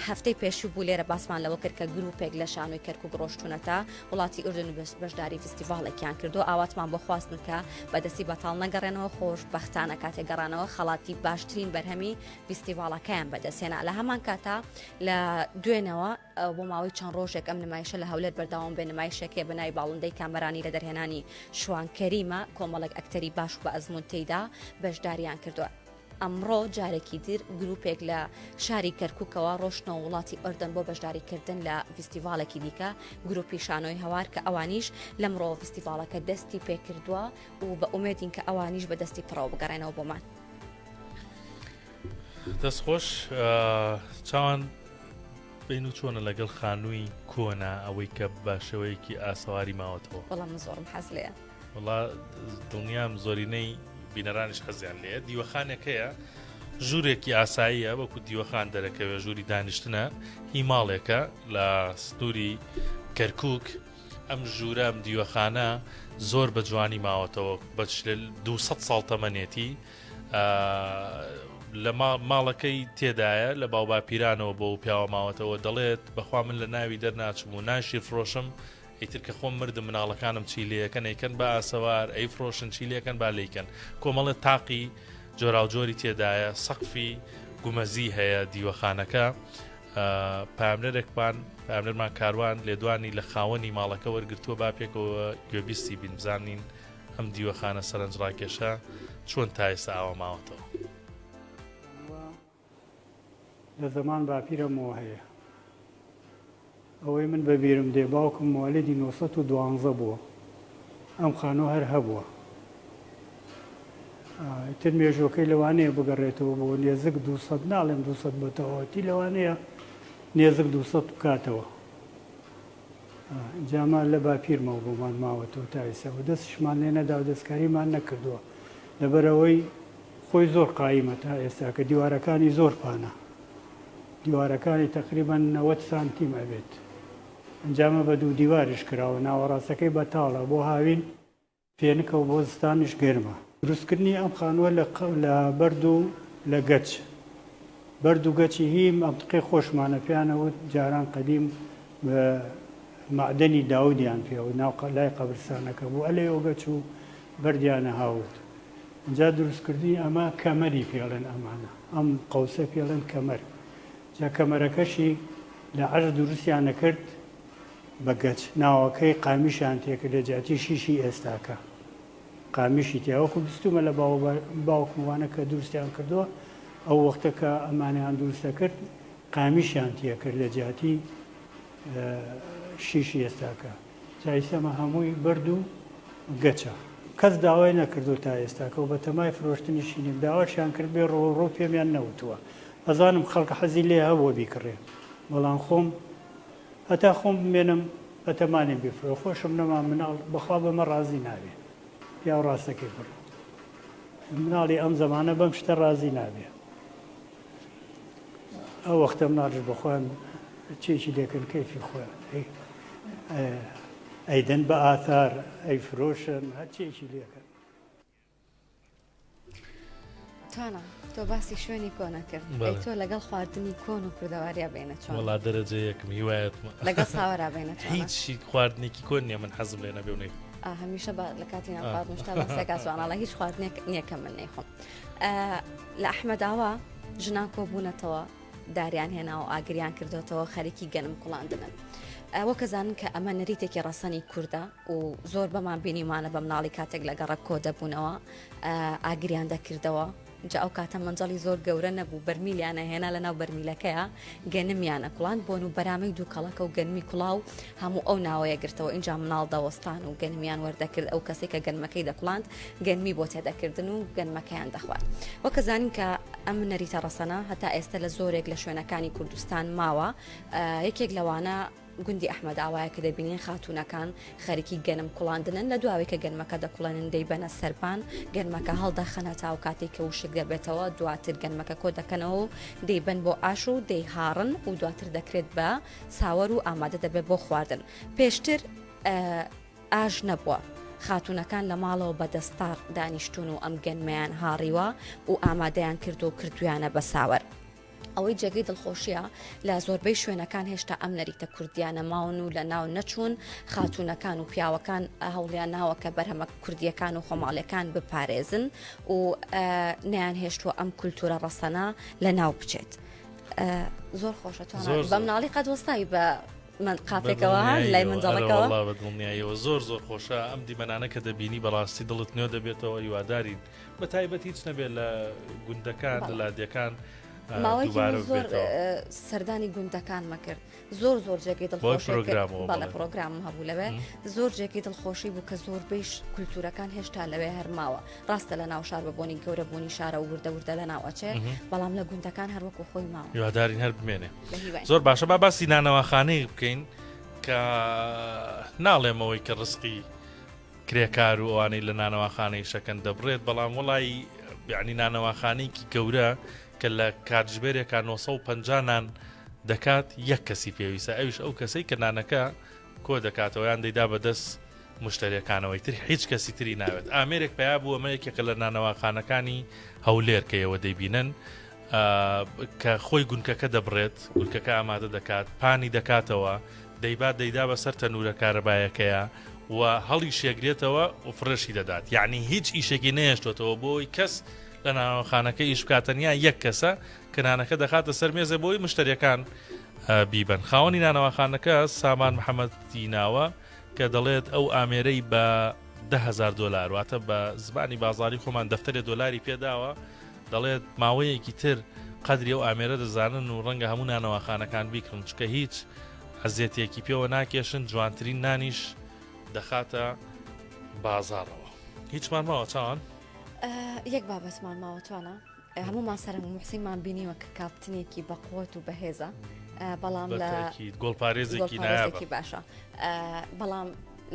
هەفتەی پێشوو بوو لێرە باسمان لەوە کرد کە گروپێک لە شانۆی کەرکووک ڕۆشتونەتە وڵاتی کوردن بەشداری فستیڤالێکیان کردو ئاواتمان بۆ خواستن کە بەدەستی بەتاڵ نەگەڕێنەوە خۆش بەختانە کاتێک گەڕانەوە خەڵاتی باشترین بەرهەمی فستیڤالەکەیان بەدەستێنە لە هەمان کاتا لە دوێنەوە بۆ ماوەی چەند ڕۆژێک ئەم نمایشە لە هەولێر بەرداوام بێ نمایشێکێ بەناوی باڵندەی کامەرانی لە دەرهێنانی شوان کەریمە کۆمەڵێک ئەکتەری باش و بە ئەزمون تێیدا بەشداریان کردووە. ئەمڕۆ جارێکی تر گروپێک لە شاری کەرکووکەوە ڕۆشنەوە وڵاتی ئەردن بۆ بەشداریکردن لە فستیڤالێکی دیکە گروپی شانۆی هەوار کە ئەوانیش لەمڕۆ فستیڤالەکە دەستی پێکردووە و بە ئومێدین کە ئەوانیش بە دەستی پڕەوە بگەڕێنەوە بۆمان. دەستخۆش چاوان بین و چۆنە لەگەڵ خانووی کۆنا ئەوەی کە باشەوەیەکی ئاسەواری ماوەتەوە؟ وەڵام زۆرم حەز لێیە. وڵا دڵنیام زۆرینەی بینەرانیش حەزیان لێ دیوەخانێک هەیە ژوورێکی ئاساییە وەکو دیوەخان دەرەکەوێ ژووری دانیشتنە هی ماڵێکە لە سنووری کەرکووک ئەم ژوورە ئەم دیوەخانە زۆر بە جوانی ماوەتەوە بە 200 ساڵ تەمەنێتی لە ماڵەکەی تێدایە لە باوباپیرانەوە بۆ و پیاوە ماوەتەوە دەڵێت بەخوا من لە ناوی دەرناچم و ناشی فرۆشم ئیتر کە خۆم مردم مناڵەکانم چی لەکەن ئەیکەن بە ئاسەوار ئەی فرۆشن چی لەکەن با لەیکەن کۆمەڵێت تاقی جۆراوجۆری تێدایە سەقفی گومەزی هەیە دیوەخانەکە پامنەرێکمان پامنەرمان کاروان لێدوانی لە خاوەنی ماڵەکە وەرگرتووە با پێکەوە گوێبیستی بین بزانین ئەم دیوەخانە سەرنجڕاکێشە چۆن تا ئێستا ئاوە ماوەتەوە. لە زەمان باپیرەمەوە هەیە ئەوەی من بەبیرم دێ باوکم مۆلدی 1912 بووە ئەم خانۆ هەر هەبووە تر مێژۆکەی لەوانەیە بگەڕێتەوە بۆ نێزک 200 ناڵێم 200 بەتەواتی لەوانەیە نێزک 200 بکاتەوە جامان لە باپیرمەوە بۆمان ماوەتەوە تا ئێستا و دەستشمان لێ نەدا و دەستکاریمان نەکردووە لەبەرەوەی خۆی زۆر قایمە تا ئێستا کە دیوارەکانی زۆر پانە دیوارەکانی تقریبان 90 سانتیم ئەبێت ئەنجامە بە دوو دیواریش کراوە ناوەڕاستەکەی بەتاڵە بۆ هاوین فێنکە و بۆ زستانیش گەرمە دروستکردنی ئەم خانووە لە بەرد و لە گەچ بەرد و گەچی هیم ئەمتقی خۆشمانە پیانەوت جاران قەدیم بە معدەنی داودیان پێوە ناو لای قەبرستانەکە بوو ئەلێ ئۆگەچ و بەردیانە هاوت اینجا دروستکردنی ئەمە کەمەری پێڵێن ئەمانە ئەم قەوسە پێڵێن کەمەر جا کەمەرەکەشی لە عەرز دروستیانە کرد بە گەچ ناوەکەی قامیشیان تێکرد لە جاتی شیشی ئێستاکە قامیشی تیاوەکو بستومە لە باوکموانە کە دروستیان کردووە ئەو وەختە کە ئەمانیان دروستە کرد قامیشیان تێکرد لە جاتی شیشی ئێستاکە جایسەمە هەمووی بەرد و گەچە کەس داوای نەکردو تا ئێستاکە و بە تەمای فرۆشتنی شینیم داواشیان کرد بێ ڕۆ پێمیان نەوتووە ئەزانم خەڵکە حەزی لێ هەبووە بیکڕێ بەڵام خۆم هەتا خۆم بمێنم بە تەمانی بفرۆ خۆشم نەما مناڵ بەخوا بەمە ڕازی نابێ یا ڕاستەکەی بڕ مناڵی ئەم زەمانە بەم شتە ڕازی نابێ ئەو وەختە مناڵش بەخۆیان چێکی لێکن کەیفی خۆیان ئەیدەن بە ئاثار ئەی فرۆشن هەر چێکی لێکن توانە تۆ باسی شوێنی کۆنە کرد تۆ لەگەڵ خواردنی کۆن و کردەواریا بێنە چۆن وڵا دەرەجە یەکم هیوایەتمە لەگەڵ ساوەرا بێنە هیچی خواردنێکی کۆن نییە من حەزم لێ نەبێ هەمیشە لە کاتی ناخواردنشتا بەسێکا سواناڵە هیچ خواردنێک نییە کە من نەیخۆم لە ئەحمەداوە ژنان کۆبوونەتەوە داریان هێنا و ئاگریان کردوێتەوە خەریکی گەنم کوڵاندنن ئەوە کەزانن کە ئەمە نەریتێکی ڕەسەنی کووردە و زۆر بەمان بینیمانە بە مناڵی کاتێک لە گەڕە کۆ دەبوونەوە ئاگریان دەکردەوە جا ئەو کاتە منجەڵی زۆر گەورە نەبوو بەرمیلیانە هێنا لە ناو بەرمیلەکەیە گەنمیانە کوڵاند بۆن و بەرامەی دووکەڵەکە و گەنمی کوڵاو هەموو ئەو ناوەیە گرتەوە اینجا مناڵ دەوەستان و گەنمیان وەردەکرد ئەو کەسێک کە گەنمەکەی دەکوڵاند گەنمی بۆ تێدەکردن و گەنمەکەیان دەخوارد وەکە زانین کە ئەم نەریتە ڕەسەنە هەتا ئێستا لە زۆرێک لە شوێنەکانی کوردستان ماوە یەکێک لەوانە گوندی ئەحمەداوایە کە دەبینین خاتونەکان خەریکی گەنم کوڵاندنن لە دواوی کە گەنمەکە دەکوڵێنن دەیبەنە سەرپان گەنمەکە هەڵدەخەنە تاو کاتێک کە وشک دەبێتەوە دواتر گەنمەکە کۆ دەکەنەوە و دەیبەن بۆ ئاش و دەیهاڕن و دواتر دەکرێت بە ساوەر و ئامادە دەبێت بۆ خواردن پێشتر ئاژ نەبووە خاتونەکان لە ماڵەوە بەدەستار دانیشتون و ئەم گەنمەیان هاڕیوە و ئامادەیان کرد و کردویانە بە ساوەر ئەوەی جێگەی دڵخۆشیە لە زۆربەی شوێنەکان هێشتا ئەم نەریتە کوردیانە ماون و لە ناو نەچوون خاتوونەکان و پیاوەکان هەوڵیان ناوە کە بەرهەمە کوردیەکان و خۆماڵیەکان بپارێزن و نیان هێشتووە ئەم کولتورە ڕەسەنە لە ناو بچێت. زۆر خۆشە بە مناڵی قەت وەستایی بە من قافێکەوە لای منجەڵەکەوە بە دڵنیاییەوە زۆر خۆشە ئەم دیمەنانە کە دەبینی بەڕاستی دڵت نوێ دەبێتەوە هیوادارین بە تایبەت هیچ نەبێت لە گوندەکان لە لادیەکان ماوەی زۆر سەردانی گوندەکان مەکرد زۆر جێگەی دڵخۆشی بەڵە پرۆگرام هەبوو لەوێ زۆر جێگەی دڵخۆشی بوو کە زۆربەی کولتورەکان هێشتا لەوێ هەرماوە ڕاستە لە ناو شار بەبوونی گەورەبوونی شارە و وردە لە ناوەچێ بەڵام لە گوندەکان هەروەکو خۆی ماوە هیوادارین هەر بمێنێ زۆر باشە با باسی نانەوەخانەی بکەین کە ناڵێمەوەی کە ڕسقی کرێکار و ئەوانەی لە نانەوەخانەی شەکەن دەبڕێت بەڵام وڵی یعنی نانەوەخانەیەکی گەورە کە لە کاتژبێرێکە 950 نان دەکات یەک کەسی پێویستە ئەوش ئەو کەسەی کە نانەکە کۆ دەکاتەوە یان دەیدا بەدەست مشتریەکانەوەی تر هیچ کەسی تری ناوێت ئامێرێک پیا بوو ئەمە یەکێکە لە نانەوەخانەکانی هەولێر کە ئێوە دەیبینن کە خۆی گونکەکە دەبڕێت گونکەکە ئامادە دەکات پانی دەکاتەوە دەیدا بەسەر تەنورە کارەبایەکەیە و هەڵی شێگرێتەوە و فرەشی دەدات یعنی هیچ ئیشێکی نەهێشتۆتەوە بۆی کەس لە نانەوەخانەکە ئیش بکاتەنیا یەک کەسە کە نانەکە دەخاتە سەر مێزە بۆی مشتریەکان بیبن خاوەنی نانەوەخانەکە سامان محەممەدی ناوە کە دەڵێت ئەو ئامێرەی بە $10,000 واتە بە زمانی بازاری خۆمان دەفتەرێ دۆلاری پێداوە دەڵێت ماوەیەکی تر قەدری ئەو ئامێرە دەزانن و ڕەنگە هەموو نانەوەخانەکان بیکڕن چکە هیچ عەزیەتێکی پێوە ناکێشن جوانترین نانیش دەخاتە بازارەوە هیچمان ماوە چاوان یەک بابەتمان ماوەتوانە هەمومان سەرم موحسینمان بینیوە کە کاپتنێکی بەقوت و بەهێزە بەڵام لە گۆڵپارێزێکی نایابێکی باشە بەڵام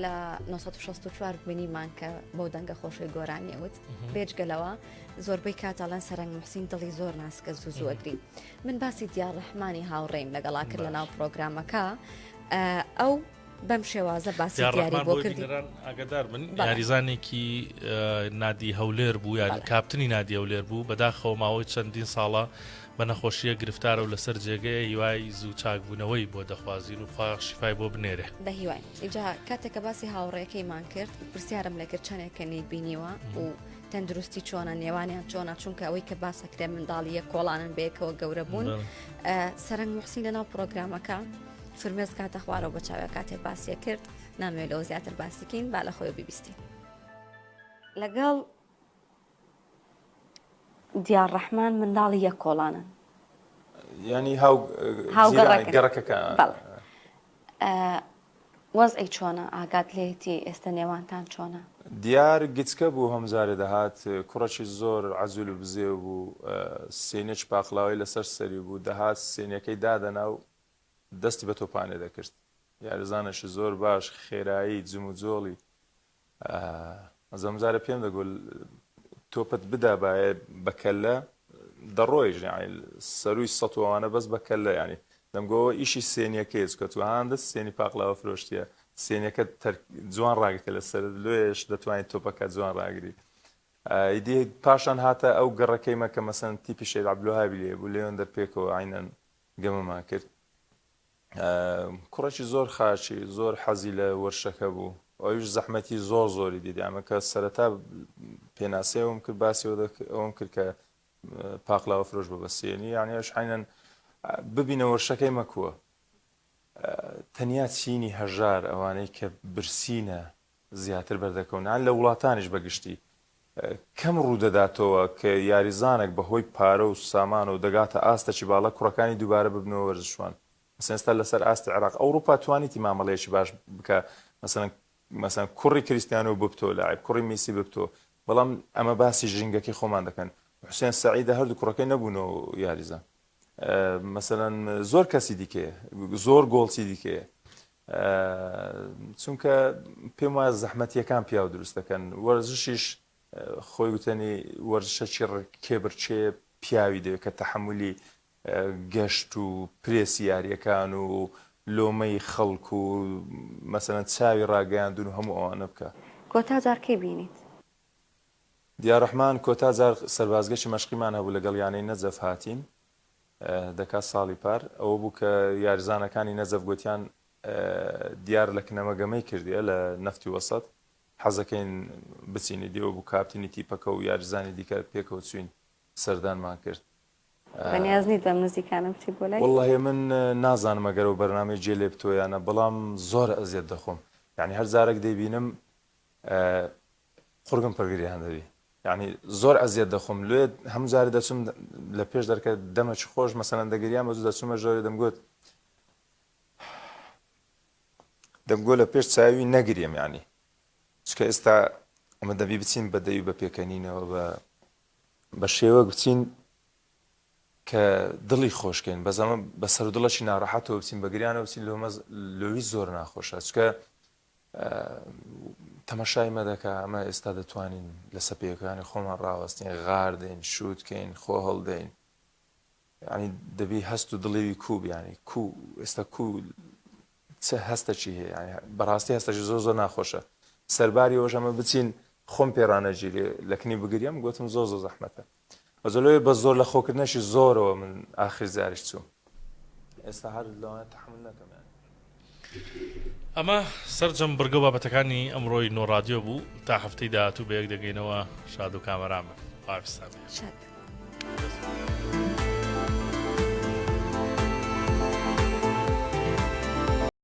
لە 1964 بینیمان کە بۆ دەنگە خۆشی گۆرانیەوت بێجگەلەوە زۆربەی کاتاڵەن سەرنگ موحسین دڵی زۆر ناسکە زوزوەگری من باسی دیار ڕەحمانی هاوڕێیم لەگەڵا کرد لە ناو پرۆگرامەکە ئەو بەم شێوازە باسی دیاری بۆ کردی ئاگدار من یاریزانێکی نادی هەولێر بوو یاری کاپتنی نادی هەولێر بوو بەداخەوە ماوەی چەندین ساڵە بە نەخۆشیە گرفتارە و لەسەر جێگەیە هیوای زوو چاکبوونەوەی بۆ دەخوازین و خوا شیفای بۆ بنێرێ بە هیوای ئیجا کاتێکە باسی هاوڕێکەکەیمان کرد پرسیارم لەکرد چەندێکە بینیوە و تەندروستی چۆنە نێوانیان چۆنە چونکە ئەوەی کە باسەکرێ منداڵیە کۆڵانن بێکەوە گەورە بوون سەرنگ موحسین لەناو پرۆگرامەکە فرمێز کاتە خوارەوە بە چاوە کاتێ باسیە کرد ناموێت لەوە زیاتر باسیکەین با لە خۆی بیبیستین لەگەڵ دیار ڕەحمان منداڵی یەک کۆڵانن ینی هاوگەڕەکەەکە وەزئی چۆنە ئاگات لێتی ئێستا نێوانتان چۆنە دیار گچکە بوو هەمزارێ دەهات کوڕەکی زۆر عەزول و بزێ بوو سێنێک پاقلاوی لەسەر سەری بوو دەهات سێنەکەی دادەنا و دەستی بە تۆپانێ دەکرد یاریزانەشی زۆر باش خێرایی جم و جۆڵی زەمزارە پێم دەگوت تۆپت بدا بەکەلە دەڕۆیش سەروی سەوانە بەس بەکەلە ینی دەمگۆەوە ئیشی سێنیەکەی چکە تو هەندە سێنی پاقلاوە فرۆشتیە سێنەکە جوان ڕاگرتە لەسەر لێش دەتوانین تۆپەکە جوان ڕاگری ئیدی پاشان هاتە ئەو گەڕەکەیمە کە مەسەن تیپی شێد عەبدولوهابی لێ بوو لێوەن دەرپێکەوە عینەن گەمەمان کرد کوڕێکی زۆر خاچی زۆر حەزی لە وەرشەکە بوو ئەویش زەحمەتی زۆری دیدی ئەمەکە سەرەتا پێناسیەوەم کرد باسی ئەوم کرد کە پاقلاوە فرۆش بە بەسێنی یانیش عینەن ببینە وەرشەکەی مەکووە تەنیا چینی هەژار ئەوانەی کە برسینە زیاتر بەردەکەون لە وڵاتانیش بەگشتی کەم ڕوودەداتەوە کە یاریزانێک بەهۆی پارە و سامان و دەگاتە ئاستەی باڵە کوڕەکانی دووبارە ببنەوە وەرزشوان سێستا لەسەر ئاستی عێراق ئەوروپا توانیتی مامەڵەیەکی باش بکە مەسەن کوڕی کریستیانۆ ببتۆ لاعب کوڕی میسی ببتۆ بەڵام ئەمە باسی ژینگەکەی خۆمان دەکەن حوسێن سەعیدە هەردوو کوڕەکەی نەبوونەوە یاریزان مەسەلەن زۆر کەسی دیکەیە زۆر گۆڵچی دیکەیە چونکە پێم وایە زەحمەتیەکان پیا و دروست دەکەن وەرزشیش خۆی گوتنی وەرزشەکی کێبرچێ پیاوی دەوێت کە تەحملی گەشت و پرێسی یاریەکان و لۆمەی خەڵک و مەسەلەن چاوی ڕاگەیاندون و هەموو ئەوانە بکە کۆتا کەی بینیت دیار ڕەحمان کۆتا جار سەربازگەشی مەشقیمان هەبوو لەگەڵ یانەی نەجەف هاتین دەکات ساڵی پار ئەوە بوو کە یاریزانەکانی نەزەف گوتیان دیار لە کنەمەگەمەی کردیە لە نەفتی وەسەد حەزەکەین بچینی دیەوە بوو کاپتینی تیپەکە و یاریزانی دیکە پێکەوە چوین سەردانمان کرد بەنیاز نیت بەم نزیکانم بچی بۆ لای والله من نازانم ئەگەر و بەرنامەی جێ لێ بتۆیانە بەڵام زۆر ئەزیەت دەخۆم یعنی هەر جارێک دەیبینم قورگم پەرگریان دەبی یعنی زۆر ئەزیەت دەخۆم لێ هەموو جارێ دەچم لە پێش دەرکە دەمەچ خۆش مەسەلەن دەگەریان بەزوو دەچمە ژۆرێ دەمگۆ لە پێش چاوی نەگریم یعنی چکە ئێستا ئەمە دەبی بچین بەدەوی بە پێکەنینەوە بە شێوە بچین کە دڵی خۆشکەین بەزەمە بە سەر و دڵەشی ناڕەحەتەوە بچین بەگریانەوە بچین لۆوی زۆر ناخۆشە چکە تەماشای مەدەکە ئەمە ئێستا دەتوانین لە سەپێکەکانی خۆمان ڕاوەستین غار دەین شووتکەین خۆ هەڵدەین ینی دەبی هەست و دڵێوی کوب ینی ئێستا چه هەستەچی هەیە بەڕاستی هەستەشی زۆر ناخۆشە سەرباری ئەوەش ئەمە بچین خۆم پێڕانەگیری لەکنی بگریم گوتم زۆر زەحمەتە ئەزۆلۆی بە زۆر لە خۆکردنەشی زۆرەوە من ئاخر زاریش چوم ئێستا هەر لەوانە تەحمل نەکەم ئەمە سەرجەم بڕگە بابەتەکانی ئەمڕۆی نۆڕادیۆ بوو تا هەفتەی داهاتوو بە یەک دەگەینەوە شاد و کامەران بن.